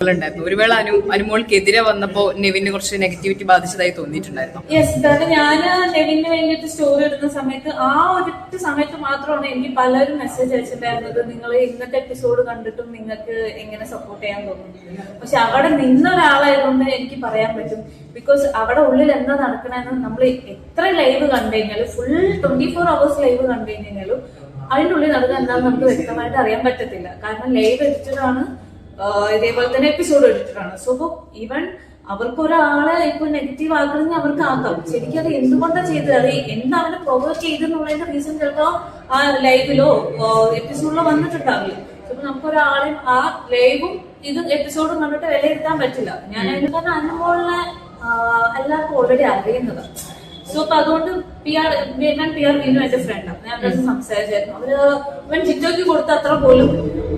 ഉണ്ടായിരുന്നു. ഒരു വേള അനുമോൾക്കെതിരെ വന്നപ്പോ നെവിനെ കുറച്ച് നെഗറ്റിവിറ്റി ബാധിച്ചതായി തോന്നിയിട്ടുണ്ടായിരുന്നു. യെസ്, കാരണം ഞാൻ നെവിന് വേണ്ടിയിട്ട് സ്റ്റോറി ഇടുന്ന സമയത്ത് ആ ഒരൊറ്റ സമയത്ത് മാത്രമാണ് എനിക്ക് പലരും മെസ്സേജ് അയച്ചിട്ടുണ്ടായിരുന്നത്, നിങ്ങൾ ഇന്നത്തെ എപ്പിസോഡ് കണ്ടിട്ടും നിങ്ങൾക്ക് എങ്ങനെ സപ്പോർട്ട് ചെയ്യാൻ തോന്നുന്നു. പക്ഷെ അവിടെ നിന്ന ഒരാളായതുകൊണ്ട് എനിക്ക് പറയാൻ പറ്റും. ബിക്കോസ് അവിടെ ഉള്ളിൽ എന്താ നടക്കണമെന്ന് നമ്മൾ എത്ര ലൈവ് കണ്ടു കഴിഞ്ഞാലും, ഫുൾ 24 hours ലൈവ് കണ്ടു കഴിഞ്ഞാലും അതിൻ്റെ ഉള്ളിൽ നടക്കുന്ന എന്താണെന്ന് നമുക്ക് വ്യക്തമായിട്ട് അറിയാൻ പറ്റത്തില്ല. കാരണം ലൈവ് എഡിറ്റഡാണ്, ഇതേപോലെ തന്നെ എപ്പിസോഡ് എടുത്തിട്ടാണ്. സോ ഈവൻ അവർക്ക് ഒരാളെ ഇപ്പൊ നെഗറ്റീവ് ആക്കണമെങ്കിൽ അവർക്ക് ആക്കാം. ശരിക്കും അത് എന്തുകൊണ്ടാണ് ചെയ്തത്, അത് എന്താണ് പ്രൊവോക്ക് ചെയ്തെന്നുള്ളതിന്റെ റീസൺ ചിലപ്പോ ആ ലൈവിലോ എപ്പിസോഡിലോ വന്നിട്ടുണ്ടാവില്ല. ചിലപ്പോ നമുക്കൊരാളെയും ആ ലൈവും ഇത് എപ്പിസോഡും കണ്ടിട്ട് വിലയിരുത്താൻ പറ്റില്ല. ഞാൻ അതിന് കാരണം അനുഭവമുള്ള എല്ലാവർക്കും ഓൾറെഡി അറിയുന്നതാണ്. സോ അപ്പൊ അതുകൊണ്ട് ഞാൻ പി ആർ വീണ്ടും എന്റെ ഫ്രണ്ടാണ്, ഞാൻ അവരുടെ സംസാരിച്ചായിരുന്നു. അവര് ഇവൻ ടിക്ടോക്ക് കൊടുത്ത അത്ര പോലും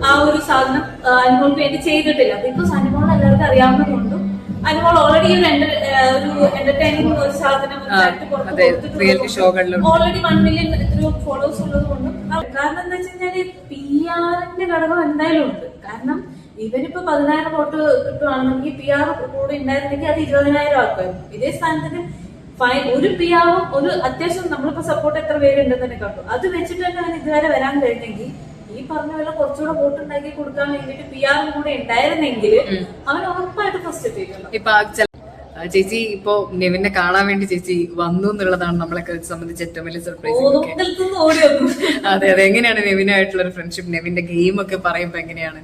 ആ ഒരു സാധനം അനുമോൾക്ക് വേണ്ടി ചെയ്തിട്ടില്ല. ബിക്കോസ് അനുമോൾ എല്ലാവർക്കും അറിയാവുന്നതുകൊണ്ടും അനുമോൾ ഓൾറെഡി ഒരു എന്റർടൈനിങ് ഒരു സാധനം ഓൾറെഡി 1 million എത്രയോ ഫോളോവേഴ്സ് ഉള്ളത് കൊണ്ടും. കാരണം എന്താ വെച്ച് കഴിഞ്ഞാല് പി ആറിന്റെ ഘടകം എന്തായാലും ഉണ്ട്. കാരണം ഇവനിപ്പോ 10,000 വോട്ട് കിട്ടുവാണെന്നുണ്ടെങ്കിൽ പി ആർ കൂടെ ഉണ്ടായിരുന്നെങ്കിൽ അത് 20,000 ആക്കുമായിരുന്നു. ഇതേ സ്ഥാനത്തിന് ഒരു പി ആറും ഒരു അത്യാവശ്യം നമ്മളിപ്പോ സപ്പോർട്ട് എത്ര പേരുണ്ടെന്ന് തന്നെ കണ്ടു. അത് വെച്ചിട്ട് തന്നെ അവൻ ഇതുവരെ വരാൻ കഴിഞ്ഞെങ്കിൽ ഈ പറഞ്ഞ പോലെ കുറച്ചുകൂടെ വോട്ട് ഉണ്ടാക്കി കൊടുക്കാൻ വേണ്ടിട്ട് പി ആറും കൂടെ ഉണ്ടായിരുന്നെങ്കിൽ അവൻ ഉറപ്പായിട്ട് ഫസ്റ്റ് എത്തിയിട്ടുണ്ട്. ഇപ്പൊ ചേച്ചി ഇപ്പൊ നെവിനെ കാണാൻ വേണ്ടി ചേച്ചി വന്നു എന്നുള്ളതാണ് നമ്മളൊക്കെ സംബന്ധിച്ച് ഏറ്റവും വലിയ സർപ്രൈസ്. അതെ അതെ, എങ്ങനെയാണ് നെവിനായിട്ടുള്ള ഒരു ഫ്രണ്ട്ഷിപ്പ്, നെവിന്റെ ഗെയിം ഒക്കെ പറയുമ്പോ എങ്ങനെയാണ്?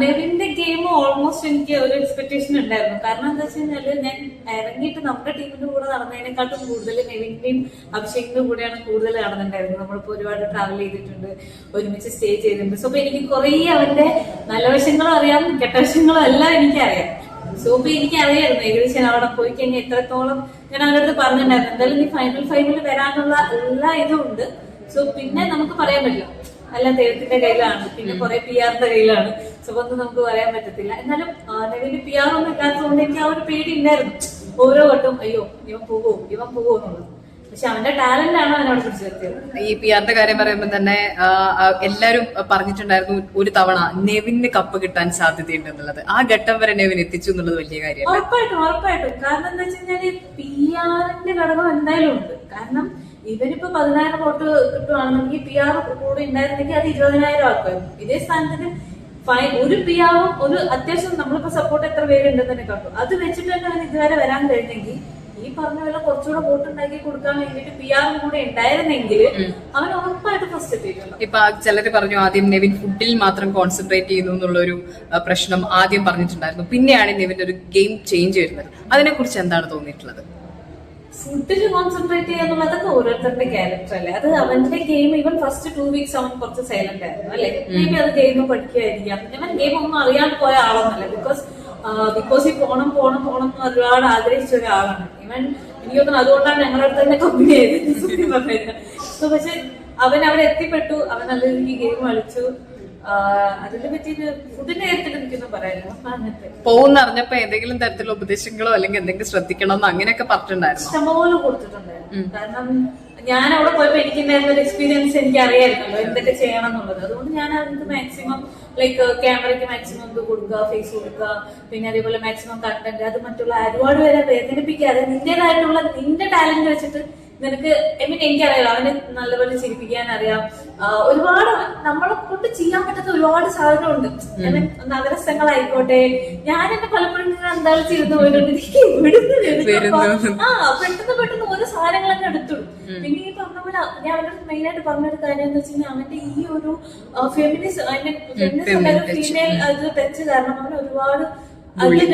നെവിന്റെ ഗെയിം ഓൾമോസ്റ്റ് എനിക്ക് ഒരു എക്സ്പെക്ടേഷൻ ഉണ്ടായിരുന്നു. കാരണം എന്താ വെച്ച് കഴിഞ്ഞാല് ഞാൻ ഇറങ്ങിയിട്ട് നമ്മുടെ ടീമിന്റെ കൂടെ നടന്നതിനെക്കാട്ടും കൂടുതൽ നെവിന്റെയും അഭിഷേകിന്റെ കൂടെയാണ് കൂടുതൽ നടന്നിട്ടുണ്ടായിരുന്നത്. നമ്മളിപ്പോ ഒരുപാട് ട്രാവൽ ചെയ്തിട്ടുണ്ട്, ഒരുമിച്ച് സ്റ്റേ ചെയ്തിട്ടുണ്ട്. സോ എനിക്ക് കുറെ അവന്റെ നല്ല വശങ്ങളും അറിയാം, കെട്ടവശങ്ങളും എല്ലാം എനിക്കറിയാം. സോ ഇപ്പൊ എനിക്കറിയായിരുന്നു ഏകദേശം അവിടെ പോയി കഴിഞ്ഞാൽ എത്രത്തോളം. ഞാൻ അവരുടെ അടുത്ത് പറഞ്ഞിട്ടുണ്ടായിരുന്നു എന്തായാലും നീ ഫൈനൽ 5 വരാനുള്ള എല്ലാ ഇതും ഉണ്ട്. സോ പിന്നെ നമുക്ക് പറയാൻ പറ്റില്ല, എല്ലാം ദൈവത്തിന്റെ കയ്യിലാണ്, പിന്നെ കുറെ പി ആറിന്റെ കയ്യിലാണ്. സോ ഒന്നും നമുക്ക് പറയാൻ പറ്റത്തില്ല. എന്നാലും നെവിന് പി ആർ ഒന്നും ഇല്ലാത്തതുകൊണ്ട് എനിക്ക് ആ ഒരു പേടി ഉണ്ടായിരുന്നു ഓരോ വട്ടം, അയ്യോ ഇവൻ പോവോ എന്നുള്ളത്. പക്ഷെ അവന്റെ ടാലന്റ് ആണ് അവനോട് പിടിച്ചു നിർത്തിയത്. ഈ പി ആറിന്റെ കാര്യം പറയുമ്പോൾ തന്നെ എല്ലാരും പറഞ്ഞിട്ടുണ്ടായിരുന്നു ഒരു തവണ നെവിന് കപ്പ് കിട്ടാൻ സാധ്യതയുണ്ട് എന്നുള്ളത്. ആ ഘട്ടം വരെ നെവിൻ എത്തിച്ചു എന്നുള്ളത് വലിയ കാര്യം. ഉറപ്പായിട്ടും. കാരണം എന്താ വെച്ച് കഴിഞ്ഞാല് പി ആറിന്റെ ഘടകം എന്തായാലും ഉണ്ട്. കാരണം ഇവനിപ്പോ 10,000 വോട്ട് കിട്ടുവാണെന്നുണ്ടെങ്കിൽ പി ആർ കൂടെ ഉണ്ടായിരുന്നെങ്കിൽ അത് 20,000 ആക്കുമായിരുന്നു. ഇതേ സ്ഥാനത്തിന് ഒരു പി ആറും ഒരു അത്യാവശ്യം നമ്മളിപ്പോ സപ്പോർട്ട് എത്ര പേരുണ്ടെന്ന് തന്നെ കണ്ടു. അത് വെച്ചിട്ട് തന്നെ അവൻ ഇതുവരെ വരാൻ കഴിഞ്ഞെങ്കിൽ ഈ പറഞ്ഞ പോലെ കുറച്ചുകൂടെ വോട്ട് ഉണ്ടാക്കി കൊടുക്കാൻ വേണ്ടിട്ട് പി ആറും കൂടെ ഉണ്ടായിരുന്നെങ്കിൽ അവൻ ഉറപ്പായിട്ട് ഫസ്റ്റ് എത്തിയിട്ടുണ്ട്. ഇപ്പൊ ചിലര് പറഞ്ഞു ആദ്യം നെവിൻ ഫുഡിൽ മാത്രം കോൺസെൻട്രേറ്റ് ചെയ്യുന്നു എന്നുള്ളൊരു പ്രശ്നം ആദ്യം പറഞ്ഞിട്ടുണ്ടായിരുന്നു. പിന്നെയാണ് നെവിന്റെ ഒരു ഗെയിം ചേഞ്ച് വരുന്നത്. അതിനെ കുറിച്ച് എന്താണ് തോന്നിയിട്ടുള്ളത്? ഫുഡിൽ കോൺസെൻട്രേറ്റ് ചെയ്യാന്നുള്ളതൊക്കെ ഓരോരുത്തരുടെ ക്യാരക്ടർ അല്ലേ. അത് അവന്റെ ഗെയിം ഇവൻ ഫസ്റ്റ് 2 weeks അവൻ കുറച്ച് സൈലന്റ് ആയിരുന്നു അല്ലെ. മേ ബി അത് ഗെയിം പഠിക്കുകയായിരിക്കാം. ഇവൻ ഗെയിം ഒന്നും അറിയാണ്ട് പോയ ആളൊന്നല്ല. ബിക്കോസ് ഈ പോണം എന്ന് ഒരുപാട് ആഗ്രഹിച്ച ഒരാളാണ് ഇവൻ. എനിക്ക് തോന്നുന്നു അതുകൊണ്ടാണ് ഞങ്ങളുടെ അടുത്ത് തന്നെ കമ്പനി ആയത്. സോ പക്ഷെ അവൻ അവിടെ എത്തിപ്പെട്ടു, അവൻ നല്ല രീതിക്ക് ഗെയിം കളിച്ചു. അതിനെ പറ്റിയിട്ട് ഫുഡിന്റെ കാര്യത്തിൽ എനിക്കൊന്നും പറയാനില്ല. അങ്ങനത്തെ പോകുന്ന അറിഞ്ഞപ്പോ എന്തെങ്കിലും തരത്തിലുള്ള ഉപദേശങ്ങളോ അല്ലെങ്കിൽ എന്തെങ്കിലും ശ്രദ്ധിക്കണമെന്നോ അങ്ങനെയൊക്കെ പറഞ്ഞിട്ടുണ്ടായിരുന്നു? ഇഷ്ടംപോലെ കൊടുത്തിട്ടുണ്ടായിരുന്നു. കാരണം ഞാൻ അവിടെ പോയപ്പോ എനിക്കുണ്ടായിരുന്ന ഒരു എക്സ്പീരിയൻസ് എനിക്ക് അറിയാമായിരുന്നല്ലോ എന്തൊക്കെ ചെയ്യണം എന്നുള്ളത്. അതുകൊണ്ട് ഞാൻ അതിന് മാക്സിമം ലൈക്ക് ക്യാമറയ്ക്ക് മാക്സിമം ഇത് കൊടുക്കുക, ഫേസ് കൊടുക്കുക, പിന്നെ അതേപോലെ മാക്സിമം കണ്ടന്റ്, അത് മറ്റുള്ള ഒരുപാട് പേരെ വേദനിപ്പിക്കാതെ നിന്റേതായിട്ടുള്ള നിന്റെ ടാലന്റ് വെച്ചിട്ട് നിനക്ക് എനിക്കറിയാം അവന് നല്ലപോലെ ചിരിപ്പിക്കാൻ അറിയാം. ഒരുപാട് നമ്മളെ കൊണ്ട് ചെയ്യാൻ പറ്റുന്ന ഒരുപാട് സാധനമുണ്ട്. നഗരസ്ഥങ്ങളായിക്കോട്ടെ, ഞാൻ എന്നെ പലപ്പോഴും എന്തായാലും ചെയ്തു പോയിട്ടുണ്ട്. പെട്ടെന്ന് ഓരോ സാധനങ്ങളൊക്കെ എടുത്തിടും. പിന്നെ ഈ പറഞ്ഞ പോലെ ഞാൻ അവരുടെ മെയിൻ ആയിട്ട് പറഞ്ഞൊരു കാര്യം എന്ന് വെച്ച് കഴിഞ്ഞാൽ അവന്റെ ഈ ഒരു ഫീമെയിൽ അത് ടച്ച് കാരണം അവന് ഒരുപാട് പുള്ളി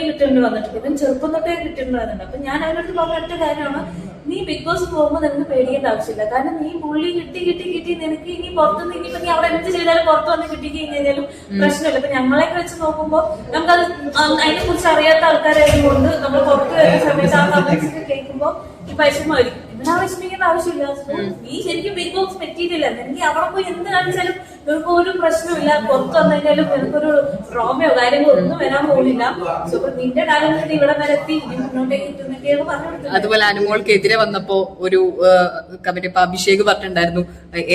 കിട്ടേണ്ടി വന്നിട്ടുണ്ട്. ഇവൻ ചെറുപ്പം തൊട്ടേ കിട്ടേണ്ടി വന്നിട്ടുണ്ട്. അപ്പൊ ഞാൻ അവരോട് പറഞ്ഞിട്ട കാര്യമാണ്, നീ ബിഗ് ബോസ് പോകുമ്പോൾ നിനക്ക് പേടിയേണ്ട ആവശ്യമില്ല. കാരണം നീ പുള്ളി കിട്ടി നിനക്ക് ഇനി പുറത്തുനിന്ന് ഇനിയിപ്പോ നീ അവിടെ എന്ത് ചെയ്താലും പുറത്ത് വന്ന് കിട്ടി കഴിഞ്ഞാലും പ്രശ്നമില്ല. ഇപ്പൊ ഞങ്ങളെയൊക്കെ വെച്ച് നോക്കുമ്പോൾ നമുക്കത് അതിനെ കുറിച്ച് അറിയാത്ത ആൾക്കാരായതുകൊണ്ട് നമ്മൾ പുറത്ത് വരുന്ന സമയത്ത് ആ കമന്റ്സ് കേൾക്കുമ്പോൾ ഈ വിഷമമായിരിക്കും. ഇതിനാ വിഷമിക്കേണ്ട ആവശ്യമില്ല. നീ ശരിക്കും ബിഗ് ബോസ് പറ്റിയിട്ടില്ല. നിനക്ക് അവിടെ പോയി എന്ത് കാണിച്ചാലും നിങ്ങൾക്ക് ഒരു പ്രശ്നമില്ല, പുറത്ത് വന്നു കഴിഞ്ഞാലും നിനക്കൊരു ട്രോമയോ കാര്യങ്ങളോ ഒന്നും വരാൻ പോകുന്നില്ല. സോ അപ്പൊ നിന്റെ ടാലന്റ് ഇവിടെ വരെ എത്തി, ഇനി മുന്നോട്ടേക്ക് എത്തുന്നൊക്കെയാണ് പറഞ്ഞു. അതുപോലെ അനുമോൾക്കെതിരെ വന്നപ്പോ ഒരു ഇപ്പൊ അഭിഷേക് പറഞ്ഞിട്ടുണ്ടായിരുന്നു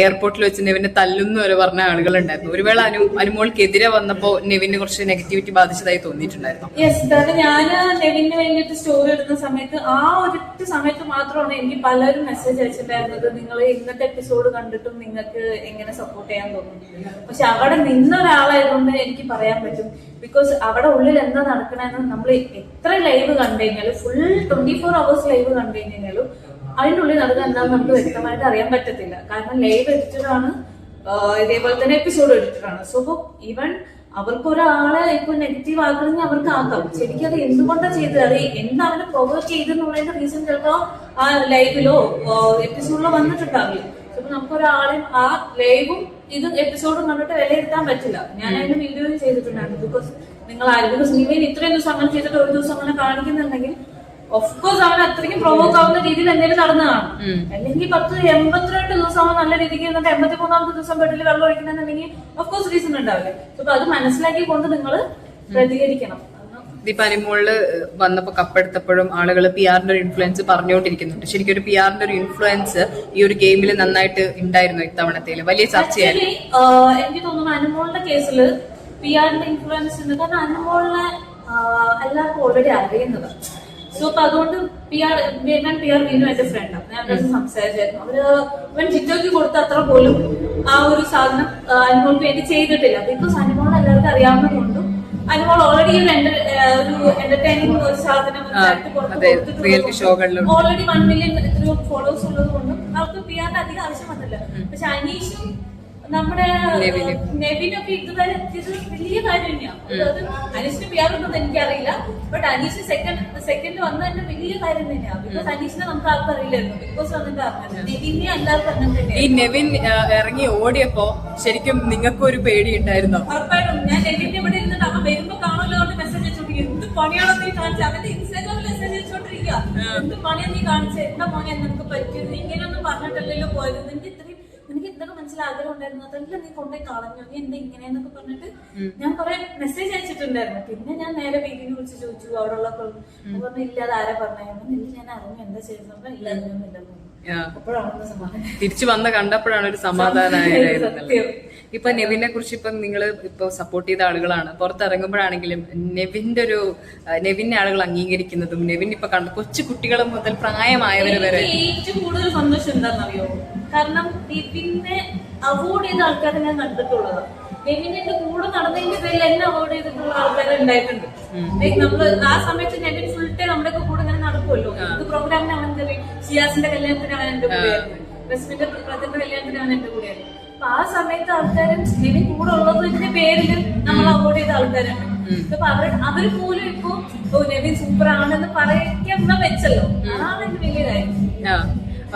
എയർപോർട്ടിൽ വെച്ച് നെവിനെ തല്ലുന്നു വരെ പറഞ്ഞ ആളുകളുണ്ടായിരുന്നു. ഒരു വേള അനുമോൾക്കെതിരെ വന്നപ്പോ നെവിന് കുറച്ച് നെഗറ്റിവിറ്റി ബാധിച്ചതായി തോന്നിയിട്ടുണ്ടായിരുന്നു. യെസ്, കാരണം ഞാൻ നെവിന് വേണ്ടിയിട്ട് സ്റ്റോറി ഇടുന്ന സമയത്ത് ആ ഒരൊറ്റ സമയത്ത് മാത്രമാണ് എനിക്ക് പലരും മെസ്സേജ് അയച്ചിട്ടുണ്ടായിരുന്നത്, നിങ്ങൾ ഇന്നത്തെ എപ്പിസോഡ് കണ്ടിട്ടും നിങ്ങൾക്ക് എങ്ങനെ സപ്പോർട്ട് ചെയ്യാൻ തോന്നുന്നു. പക്ഷെ അവിടെ നിന്ന ഒരാളായതുകൊണ്ട് എനിക്ക് പറയാൻ പറ്റും. ബിക്കോസ് അവിടെ ഉള്ളിൽ എന്താ നടക്കണെന്ന് നമ്മൾ എത്ര ലൈവ് കണ്ടു കഴിഞ്ഞാലും, ഫുൾ 24 hours ലൈവ് കണ്ടു കഴിഞ്ഞാലും അതിൻ്റെ ഉള്ളിൽ നടക്കുന്ന എന്താണെന്ന് നമുക്ക് വ്യക്തമായിട്ട് അറിയാൻ പറ്റത്തില്ല. കാരണം ലൈവ് എഡിറ്റഡ് ആണ്, ഇതേപോലെ തന്നെ എപ്പിസോഡ് എഡിറ്റഡ് ആണ്. സോ ഈവൻ അവർക്ക് ഒരാളെ ഇപ്പൊ നെഗറ്റീവ് ആക്കണമെങ്കിൽ അവർക്ക് ആക്കാം. ശരിക്കും അത് എന്തുകൊണ്ടാണ് ചെയ്തത്, അത് എന്താ അവനെ പ്രൊവോക്ക് ചെയ്തെന്നുള്ളതിന്റെ റീസൺ ചിലപ്പോ ആ ലൈവിലോ എപ്പിസോഡിലോ വന്നിട്ടുണ്ടാവില്ല. ചിലപ്പോ നമുക്കൊരാളെയും ആ ലൈവും ഇത് എപ്പിസോഡും കണ്ടിട്ട് വിലയിരുത്താൻ പറ്റില്ല. ഞാൻ അതിന്റെ വീഡിയോയിൽ ചെയ്തിട്ടുണ്ടായിരുന്നു. ബിക്കോസ് നിങ്ങൾ ആരും ബിക്കോസ് നിങ്ങൾ ഇത്രയും ദിവസം അങ്ങനെ ചെയ്തിട്ട് ഒരു ദിവസം അങ്ങനെ കാണിക്കുന്നുണ്ടെങ്കിൽ ഓഫ്കോഴ്സ് അവൻ അത്രയ്ക്കും പ്രൊവോക്ക് ആവുന്ന രീതിയിൽ എന്തെങ്കിലും നടന്നു കാണും. അല്ലെങ്കിൽ 82 ദിവസം അവൻ നല്ല രീതിക്ക് എന്നിട്ട് 83ാമത്തെ ദിവസം ബെഡിൽ വെള്ളം ഒഴിക്കണമെന്നുണ്ടെങ്കിൽ ഓഫ്കോഴ്സ് റീസൺ ഉണ്ടാവില്ല. അപ്പൊ അത് മനസ്സിലാക്കിക്കൊണ്ട് നിങ്ങൾ പ്രതികരിക്കണം. ഇപ്പൊ അനുമോള് വന്നപ്പോ കപ്പെടുത്തപ്പോഴും ആളുകൾ PR-ന്റെ ഒരു ഇൻഫ്ലുവൻസ് പറഞ്ഞുകൊണ്ടിരിക്കുന്നുണ്ട്. ശരിക്കും ഒരു PR-ന്റെ ഒരു ഇൻഫ്ലുവൻസ് ഈ ഒരു ഗെയിമിൽ നന്നായിട്ട് ഉണ്ടായിരുന്നു ഇത്തവണത്തേല്, വലിയ ചർച്ചയായിരുന്നു. എനിക്ക് തോന്നുന്നു അനുമോളുടെ കേസിൽ PR-ന്റെ ഇൻഫ്ലുവൻസ് ഉണ്ട്. കാരണം അനുമോളിനെ എല്ലാവർക്കും ഓൾറെഡി അറിയുന്നത്. സോ അപ്പൊ അതുകൊണ്ട് PR വീണ്ടും എന്റെ ഫ്രണ്ടാണ്, ഞാൻ സംസാരിച്ചായിരുന്നു. അവൻ ചിറ്റോക്ക് കൊടുത്ത അത്ര പോലും ആ ഒരു സാധനം അനുമോൾക്ക് വേണ്ടി ചെയ്തിട്ടില്ല. ബിക്കോസ് അനുമോൾ എല്ലാവർക്കും അറിയാവുന്നതുകൊണ്ടും അനുമോൾ ഓൾറെഡി ഒരു എന്റർടൈനിങ് ഒരു സാധനം ഓൾറെഡി 1 million ഫോളോവേഴ്സ് ഉള്ളത് കൊണ്ടും അവർക്ക് PR-ന്റെ അധികം ആവശ്യം വന്നില്ല. പക്ഷെ അനീഷും നമ്മുടെ നെവിനൊക്കെ ഇതുവരെ എത്തിയത് വലിയ കാര്യം തന്നെയാണ്. അത് അനീഷിന് PR ഉണ്ടെന്ന് എനിക്കറിയില്ല, ബട്ട് അനീഷ് സെക്കൻഡ് വന്നതിന്റെ വലിയ കാര്യം തന്നെയാണ്. ബിക്കോസ് അനീഷിനെ നമുക്ക് ആർക്കും അറിയില്ലായിരുന്നു, ബിക്കോസ് വന്നിട്ട് അറിഞ്ഞത്. നെവിനെ എല്ലാവർക്കും അങ്ങനെ തന്നെയാണ്. ഈ നെവിൻ ഇറങ്ങി ഓടിയപ്പോ ശരിക്കും നിങ്ങൾക്ക് ഒരു പേടി ഉണ്ടായിരുന്നോ? ഉറപ്പായിട്ടും. ഞാൻ നെവിന്റെ ഇവിടെ ഇരുന്നിട്ട് അവൻ വരുമ്പോ കാണുമല്ലോ കൊണ്ട് മെസ്സേജ് അയച്ചോണ്ടിരിക്കും, എന്ത് പണിയാണോ നീ കാണിച്ചത്. അവന്റെ ഇൻസ്റ്റാഗ്രാമിൽ മെസ്സേജ് അയച്ചോണ്ടിരിക്കുക, എന്ത് പണിയാണ് നീ കാണിച്ചത്, എന്താ മോനെ നിനക്ക് പറ്റിയത്, നീ ഇങ്ങനെയൊന്നും പറഞ്ഞിട്ടല്ലല്ലോ പോയത്, നിനക്ക് എന്തൊക്കെ മനസ്സിലാഗ്രഹം ഉണ്ടായിരുന്നു, അതെല്ലാം നീ കൊണ്ടുപോയി കളഞ്ഞു, നീ എന്താ ഇങ്ങനെയെന്നൊക്കെ പറഞ്ഞിട്ട് ഞാൻ കുറെ മെസ്സേജ് അയച്ചിട്ടുണ്ടായിരുന്നു. പിന്നെ ഞാൻ നേരെ വീട്ടിനെ വിളിച്ച് ചോദിച്ചു അവിടെ ഉള്ള പറഞ്ഞു, ഇല്ലാതെ ആരാ പറഞ്ഞു, ഞാൻ അറിഞ്ഞു എന്താ ചെയ്യുന്നപ്പോ ഇല്ലാതൊന്നുമില്ലെന്ന്. തിരിച്ചു വന്ന് കണ്ടപ്പോഴാണ് ഒരു സമാധാനമായിരുന്നത്. ഇപ്പൊ നെവിനെ കുറിച്ച് ഇപ്പൊ നിങ്ങൾ ഇപ്പൊ സപ്പോർട്ട് ചെയ്ത ആളുകളാണ്, പുറത്തിറങ്ങുമ്പോഴാണെങ്കിലും നെവിനെ ആളുകൾ അംഗീകരിക്കുന്നതും നെവിൻ ഇപ്പൊ കൊച്ചു കുട്ടികൾ മുതൽ പ്രായമായവര് വരെ ഏറ്റവും കൂടുതൽ സന്തോഷം എന്താണെന്നറിയോ? കാരണം നെവിനെ അവോയ്ഡ് ചെയ്ത ആൾക്കാരെ ഞാൻ കണ്ടിട്ടുള്ളത്. നെവിനെ എന്റെ കൂടെ നടന്നതിന്റെ പേരിൽ എന്നെ അവോയ്ഡ് ചെയ്തിട്ടുള്ള ആൾക്കാരെ ഉണ്ടായിട്ടുണ്ട്. നമ്മള് ആ സമയത്ത് നെവിൻ ഫുൾ ടൈം നമ്മുടെ കൂടെ ഇങ്ങനെ നടക്കുമല്ലോ. ഇത് പ്രോഗ്രാമിന് അവൻ കയറി, ഷിയാസിന്റെ കല്യാണത്തിന് അവൻ എന്റെ കൂടെയായിരുന്നു, റസ്മിന്റെ ബ്രദറിന്റെ കല്യാണത്തിന് അവൻ എന്റെ കൂടെയായിരുന്നു. അപ്പൊ ആ സമയത്ത് ആൾക്കാരും നെവിൻ കൂടെ ഉള്ളതിന്റെ പേരിൽ നമ്മൾ അവോയ്ഡ് ചെയ്ത ആൾക്കാരുണ്ട്. അപ്പൊ അവര് പോലും ഇപ്പൊ നെവിൻ സൂപ്പർ ആണെന്ന് പറയാൻ വെച്ചല്ലോ, അതാണ് എന്റെ വലിയ കാര്യം.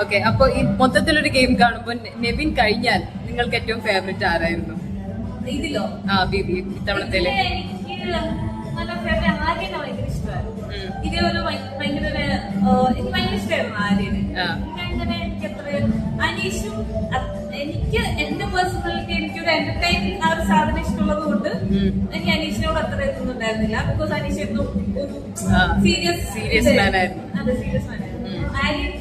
ഓക്കെ, അപ്പൊ ഈ മൊത്തത്തിലൊരു ഗെയിം കാണുമ്പോ നെവിൻ കഴിഞ്ഞാൽ നിങ്ങൾക്ക് ഏറ്റവും ഫേവറേറ്റ് ആരായിരുന്നു ഇതിലോ? ഇത്തവണത്തേല് എനിക്ക് നല്ല ഫേവറേറ്റ് ആര്യനെ ഭയങ്കര ഇഷ്ടമായിരുന്നു. ഇതേപോലെ ഭയങ്കര എനിക്ക് ഭയങ്കര ഇഷ്ടമായിരുന്നു ആര്യന്. അങ്ങനെ എനിക്ക് എത്ര അനീഷും എനിക്ക് എന്റെ പേഴ്സണാലിറ്റി എനിക്കൊരു എന്റർടൈനിങ് ആ ഒരു സാധനം ഇഷ്ടമുള്ളത് കൊണ്ട് എനിക്ക് അനീഷിനോട് അത്ര ഇതൊന്നും ഉണ്ടായിരുന്നില്ല. ബിക്കോസ് അനീഷ് എന്നും ഒരു സീരിയസ് മാനായിരുന്നു. അതെ, സീരിയസ് മാനായിരുന്നു. ആര്യൻ